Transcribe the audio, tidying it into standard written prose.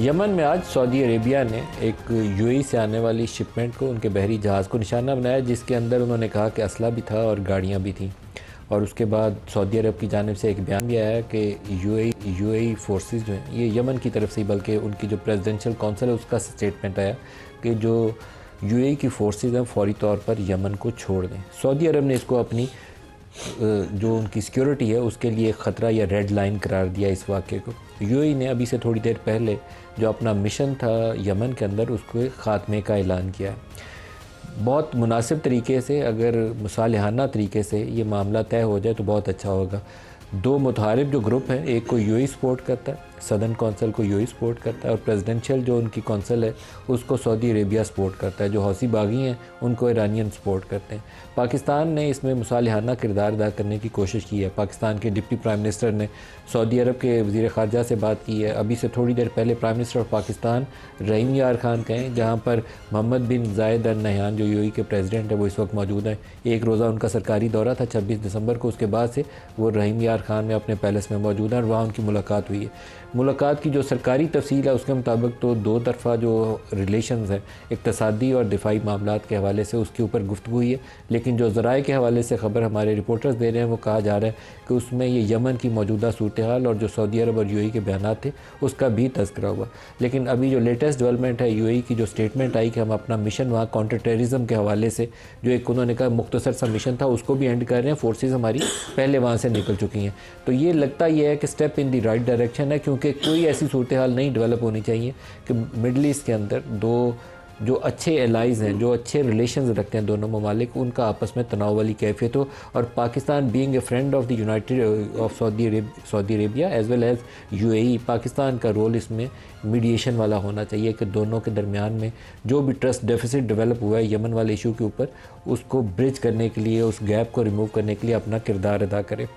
Yemen में आज Saudi Arabia ने एक यूएई से आने वाली शिपमेंट को, उनके बहरी जहाज़ को निशाना बनाया, जिसके अंदर उन्होंने कहा कि असला भी था और गाड़ियाँ भी थीं। और उसके बाद सऊदी अरब की जानिब से एक बयान भी आया कि यूएई फोर्सेस जो हैं ये यमन की तरफ से, बल्कि उनकी जो प्रेसिडेंशियल काउंसिल है उसका स्टेटमेंट आया कि जो यूएई की फोर्सेस हैं फौरी तौर पर यमन को छोड़ दें। सऊदी अरब ने इसको अपनी जो उनकी सिक्योरिटी है उसके लिए ख़तरा या रेड लाइन करार दिया इस वाक़े को। यूएई ने अभी से थोड़ी देर पहले जो अपना मिशन था यमन के अंदर उसको ख़ात्मे का ऐलान किया। बहुत मुनासिब तरीके से, अगर मुसालिहाना तरीके से ये मामला तय हो जाए तो बहुत अच्छा होगा। दो मुतहारिब जो ग्रुप हैं, एक को यूएई सपोर्ट करता है, सदर्न कौंसिल को यूएई सपोर्ट करता है, और प्रेसिडेंशियल जो उनकी कौंसिल है उसको सऊदी अरेबिया सपोर्ट करता है। जो हौसी बागी हैं उनको ईरानियन सपोर्ट करते हैं। पाकिस्तान ने इसमें मुसालिहाना किरदार अदा करने की कोशिश की है। पाकिस्तान के डिप्टी प्राइम मिनिस्टर ने सऊदी अरब के वज़ीर ख़ारजा से बात की है। अभी से थोड़ी देर पहले प्राइम मिनिस्टर ऑफ पाकिस्तान रहीम यार खान गए, जहाँ पर मोहम्मद बिन जायद अल नहयान जो यूएई के प्रेसिडेंट है वो इस वक्त मौजूद हैं। एक रोज़ा उनका सरकारी दौरा था 26 दिसंबर को, उसके बाद से वो रहीम यार खान में अपने पैलेस में मौजूद हैं और वहाँ उनकी मुलाकात हुई है। मुलाकात की जो सरकारी तफसील है उसके मुताबिक तो दो तरफ़ा जो रिलेशंस हैं इक़्तिसादी और दिफाई मामलात के हवाले से उसके ऊपर गुफ्तगू हुई है, लेकिन जो ज़राए के हवाले से ख़बर हमारे रिपोर्टर्स दे रहे हैं वो कहा जा रहा है कि उसमें ये यमन की मौजूदा सूरत हाल और जो सऊदी अरब और यूएई के बयान थे उसका भी तज़किरा हुआ। लेकिन अभी जो लेटेस्ट डेवलपमेंट है, यूएई की जो स्टेटमेंट आई कि हम अपना मिशन वहाँ काउंटर टेररिज्म के हवाले से जो एक उन्होंने कहा मुख्तसर सा मिशन था उसको भी एंड कर रहे हैं। फोर्सेस हमारी पहले वहाँ से निकल चुकी हैं। तो ये लगता ये है कि step in the right direction है, क्योंकि कोई ऐसी सूरत हाल नहीं डेवलप होनी चाहिए कि मिडल ईस्ट के अंदर दो जो अच्छे एलाइज़ हैं, जो अच्छे रिलेशंस रखते हैं दोनों ममालिक, उनका आपस में तनाव वाली कैफियत हो। और Pakistan being a friend of the United of Saudi Arabia as well as UAE, Pakistan का रोल इसमें मीडिएशन वाला होना चाहिए कि दोनों के दरमियान में जो भी ट्रस्ट डेफिसिट डेवलप हुआ है यमन वाले इशू के ऊपर, उसको ब्रिज करने के लिए, उस गैप को रिमूव करने के लिए अपना किरदार अदा करे।